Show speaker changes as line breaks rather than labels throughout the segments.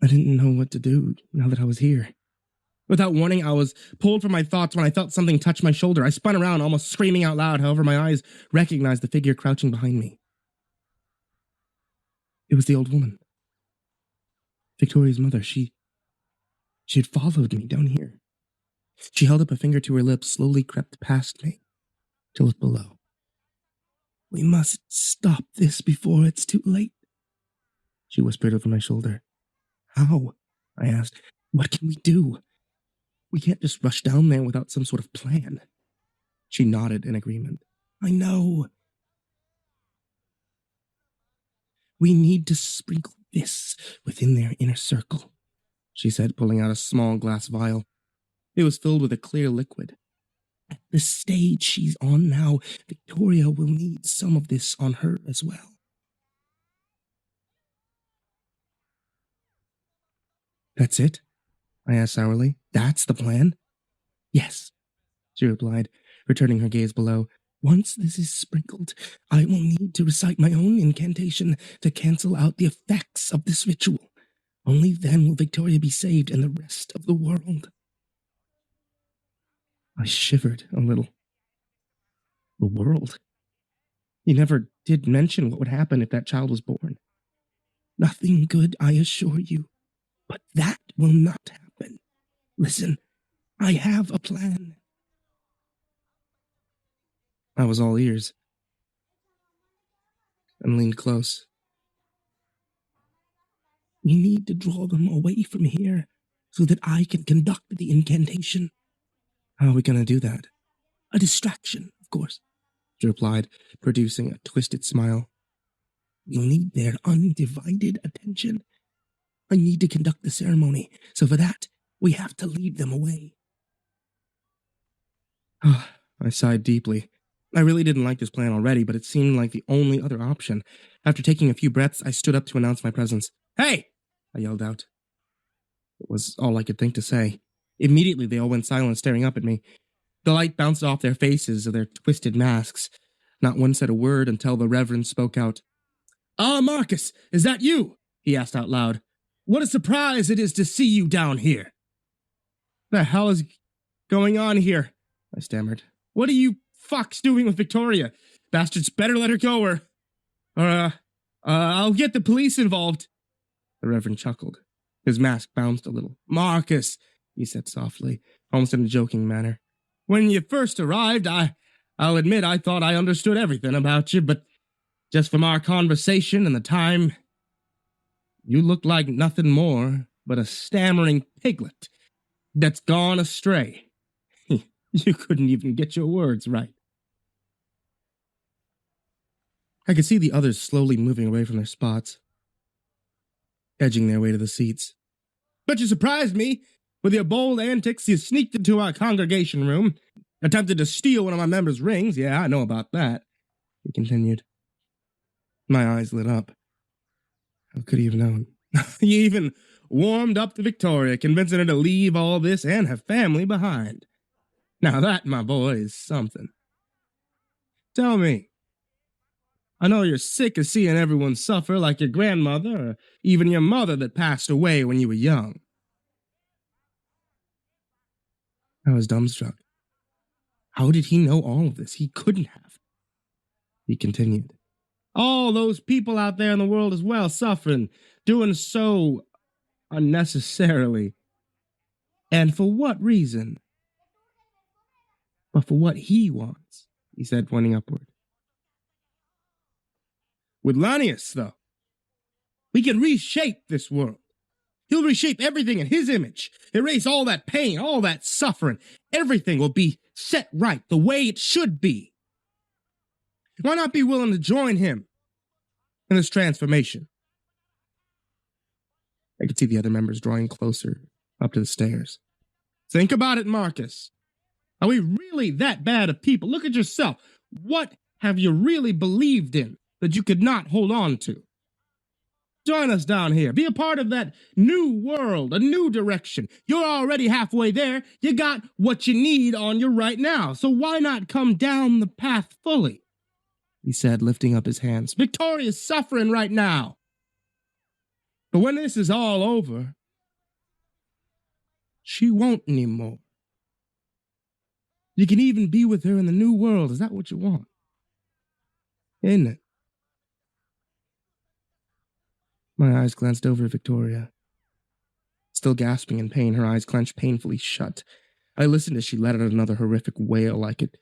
I didn't know what to do now that I was here. Without warning, I was pulled from my thoughts when I felt something touch my shoulder. I spun around, almost screaming out loud. However, my eyes recognized the figure crouching behind me. It was the old woman. Victoria's mother. She had followed me down here. She held up a finger to her lips, slowly crept past me to look below. We must stop this before it's too late, she whispered over my shoulder. How? I asked. What can we do? We can't just rush down there without some sort of plan. She nodded in agreement. I know. We need to sprinkle this within their inner circle, she said, pulling out a small glass vial. It was filled with a clear liquid. At the stage she's on now, Victoria will need some of this on her as well. That's it? I asked sourly. That's the plan? Yes, she replied, returning her gaze below. Once this is sprinkled, I will need to recite my own incantation to cancel out the effects of this ritual. Only then will Victoria be saved and the rest of the world. I shivered a little. The world? You never did mention what would happen if that child was born. Nothing good, I assure you. But that will not happen. Listen, I have a plan. I was all ears and leaned close. We need to draw them away from here so that I can conduct the incantation. How are we going to do that? A distraction, of course, she replied, producing a twisted smile. We'll need their undivided attention. I need to conduct the ceremony, so for that, we have to lead them away. I sighed deeply. I really didn't like this plan already, but it seemed like the only other option. After taking a few breaths, I stood up to announce my presence. Hey! I yelled out. It was all I could think to say. Immediately, they all went silent, staring up at me. The light bounced off their faces of their twisted masks. Not one said a word until the Reverend spoke out. Marcus, is that you? He asked out loud. What a surprise it is to see you down here. The hell is going on here? I stammered. What are you fucks doing with Victoria? Bastards better let her go or I'll get the police involved. The Reverend chuckled. His mask bounced a little. Marcus, he said softly, almost in a joking manner. When you first arrived, I'll admit I thought I understood everything about you, but just from our conversation and the time, you looked like nothing more but a stammering piglet that's gone astray. You couldn't even get your words right. I could see the others slowly moving away from their spots, edging their way to the seats. But you surprised me. With your bold antics, you sneaked into our congregation room, attempted to steal one of my members' rings. Yeah, I know about that, he continued. My eyes lit up. How could he have known? You even warmed up to Victoria, convincing her to leave all this and her family behind. Now that, my boy, is something. Tell me, I know you're sick of seeing everyone suffer like your grandmother or even your mother that passed away when you were young. I was dumbstruck. How did he know all of this? He couldn't have. He continued. All those people out there in the world as well, suffering, doing so unnecessarily. And for what reason? But for what he wants, he said, pointing upward. With Lanius, though, we can reshape this world. He'll reshape everything in his image, erase all that pain, all that suffering. Everything will be set right the way it should be. Why not be willing to join him in this transformation? I could see the other members drawing closer up to the stairs. Think about it, Marcus. Are we really that bad of people? Look at yourself. What have you really believed in that you could not hold on to? Join us down here. Be a part of that new world, a new direction. You're already halfway there. You got what you need on you right now. So why not come down the path fully? He said, lifting up his hands. Victoria's suffering right now. But when this is all over, she won't anymore. You can even be with her in the new world. Is that what you want? Isn't it? My eyes glanced over at Victoria. Still gasping in pain, her eyes clenched painfully shut. I listened as she let out another horrific wail. I could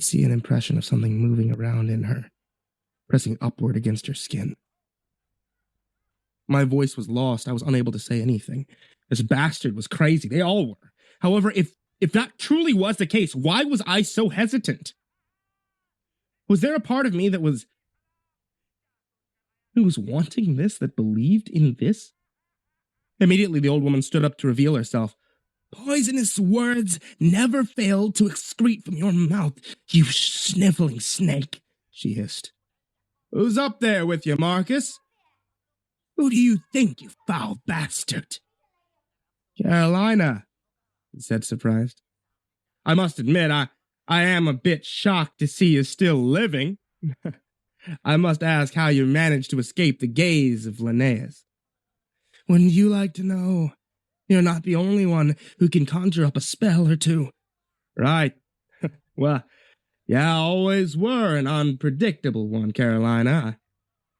see an impression of something moving around in her, pressing upward against her skin. My voice was lost. I was unable to say anything. This bastard was crazy. They all were. However, if that truly was the case, why was I so hesitant? Was there a part of me that was wanting this, that believed in this? Immediately, the old woman stood up to reveal herself. Poisonous words never fail to excrete from your mouth, you sniveling snake, she hissed. Who's up there with you, Marcus? Who do you think, you foul bastard? Carolina, he said, surprised. I must admit, I am a bit shocked to see you still living. I must ask how you managed to escape the gaze of Linnaeus. Wouldn't you like to know? You're not the only one who can conjure up a spell or two. Right. Well, yeah, always were an unpredictable one, Carolina.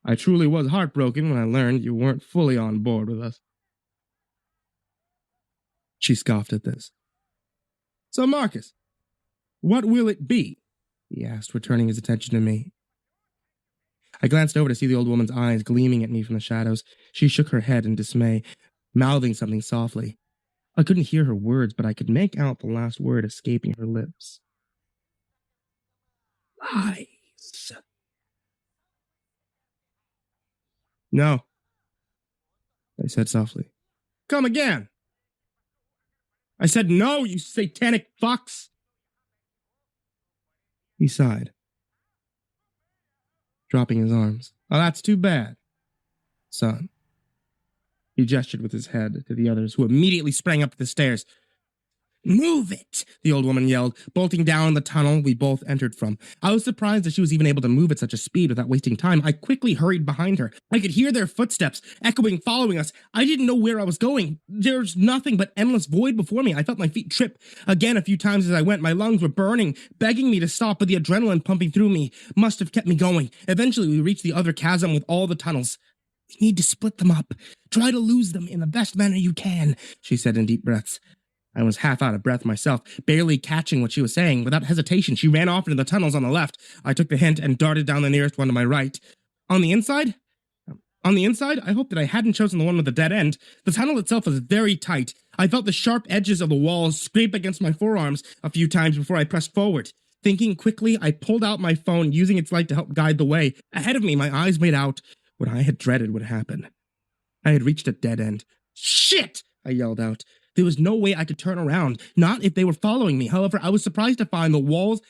I truly was heartbroken when I learned you weren't fully on board with us. She scoffed at this. So, Marcus, what will it be? He asked, returning his attention to me. I glanced over to see the old woman's eyes gleaming at me from the shadows. She shook her head in dismay, mouthing something softly. I couldn't hear her words, but I could make out the last word escaping her lips. Lies. No, I said softly. Come again. I said no, you satanic fucks. He sighed, dropping his arms. Oh, that's too bad, son. He gestured with his head to the others, who immediately sprang up the stairs. Move it, the old woman yelled, bolting down the tunnel we both entered from. I was surprised that she was even able to move at such a speed without wasting time. I quickly hurried behind her. I could hear their footsteps, echoing, following us. I didn't know where I was going. There's nothing but endless void before me. I felt my feet trip again a few times as I went. My lungs were burning, begging me to stop, but the adrenaline pumping through me must have kept me going. Eventually, we reached the other chasm with all the tunnels. We need to split them up. Try to lose them in the best manner you can, she said in deep breaths. I was half out of breath myself, barely catching what she was saying. Without hesitation, she ran off into the tunnels on the left. I took the hint and darted down the nearest one to my right. On the inside? I hoped that I hadn't chosen the one with the dead end. The tunnel itself was very tight. I felt the sharp edges of the walls scrape against my forearms a few times before I pressed forward. Thinking quickly, I pulled out my phone, using its light to help guide the way. Ahead of me, my eyes made out what I had dreaded would happen. I had reached a dead end. Shit! I yelled out. There was no way I could turn around, not if they were following me. However, I was surprised to find the walls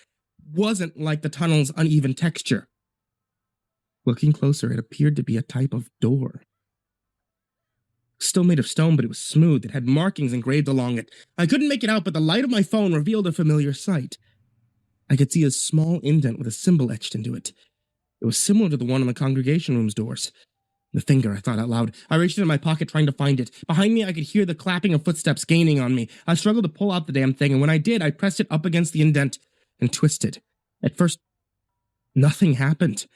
wasn't like the tunnel's uneven texture. Looking closer, it appeared to be a type of door. Still made of stone, but it was smooth. It had markings engraved along it. I couldn't make it out, but the light of my phone revealed a familiar sight. I could see a small indent with a symbol etched into it. It was similar to the one on the congregation room's doors. The finger, I thought out loud. I reached into my pocket trying to find it. Behind me, I could hear the clapping of footsteps gaining on me. I struggled to pull out the damn thing, and when I did, I pressed it up against the indent and twisted. At first, nothing happened.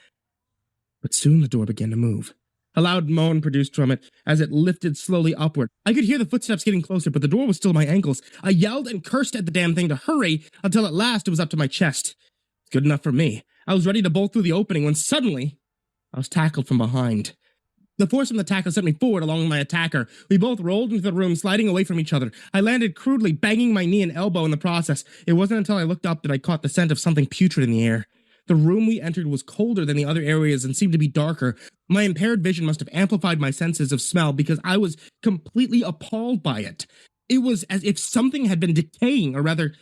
But soon the door began to move. A loud moan produced from it as it lifted slowly upward. I could hear the footsteps getting closer, but the door was still at my ankles. I yelled and cursed at the damn thing to hurry until at last it was up to my chest. Good enough for me. I was ready to bolt through the opening when suddenly I was tackled from behind. The force from the tackle sent me forward along with my attacker. We both rolled into the room, sliding away from each other. I landed crudely, banging my knee and elbow in the process. It wasn't until I looked up that I caught the scent of something putrid in the air. The room we entered was colder than the other areas and seemed to be darker. My impaired vision must have amplified my senses of smell because I was completely appalled by it. It was as if something had been decaying, or rather,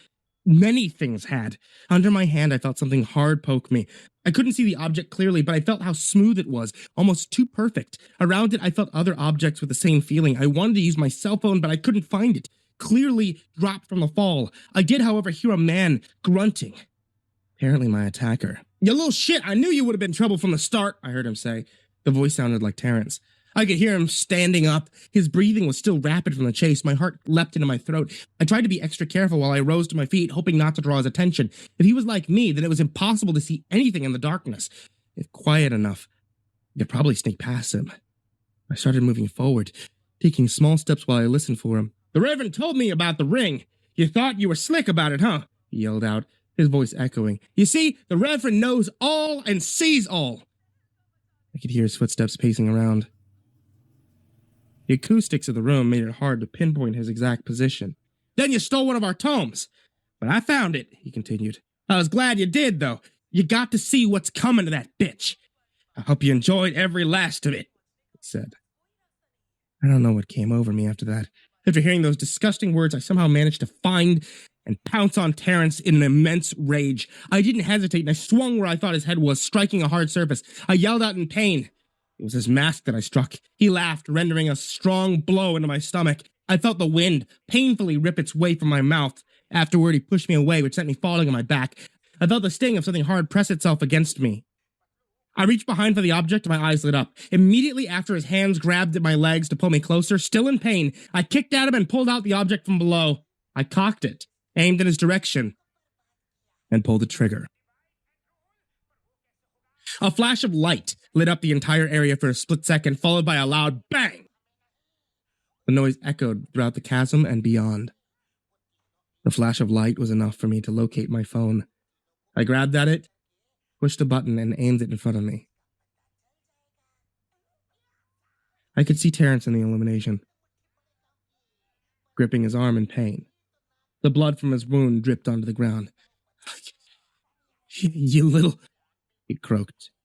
many things had. Under my hand, I felt something hard poke me. I couldn't see the object clearly, but I felt how smooth it was, almost too perfect. Around it, I felt other objects with the same feeling. I wanted to use my cell phone, but I couldn't find it. Clearly dropped from the fall. I did, however, hear a man grunting. Apparently my attacker. You little shit, I knew you would have been trouble from the start, I heard him say. The voice sounded like Terrence. I could hear him standing up. His breathing was still rapid from the chase. My heart leapt into my throat. I tried to be extra careful while I rose to my feet, hoping not to draw his attention. If he was like me, then it was impossible to see anything in the darkness. If quiet enough, I could probably sneak past him. I started moving forward, taking small steps while I listened for him. The Reverend told me about the ring. You thought you were slick about it, huh? He yelled out, his voice echoing. You see, the Reverend knows all and sees all. I could hear his footsteps pacing around. The acoustics of the room made it hard to pinpoint his exact position. Then you stole one of our tomes. But I found it, he continued. I was glad you did, though. You got to see what's coming to that bitch. I hope you enjoyed every last of it, he said. I don't know what came over me after that. After hearing those disgusting words, I somehow managed to find and pounce on Terrence in an immense rage. I didn't hesitate, and I swung where I thought his head was, striking a hard surface. I yelled out in pain. It was his mask that I struck. He laughed, rendering a strong blow into my stomach. I felt the wind painfully rip its way from my mouth. Afterward, he pushed me away, which sent me falling on my back. I felt the sting of something hard press itself against me. I reached behind for the object and my eyes lit up. Immediately after his hands grabbed at my legs to pull me closer, still in pain, I kicked at him and pulled out the object from below. I cocked it, aimed in his direction, and pulled the trigger. A flash of light lit up the entire area for a split second, followed by a loud bang. The noise echoed throughout the chasm and beyond. The flash of light was enough for me to locate my phone. I grabbed at it, pushed a button, and aimed it in front of me. I could see Terrence in the illumination, gripping his arm in pain. The blood from his wound dripped onto the ground. You little... he croaked,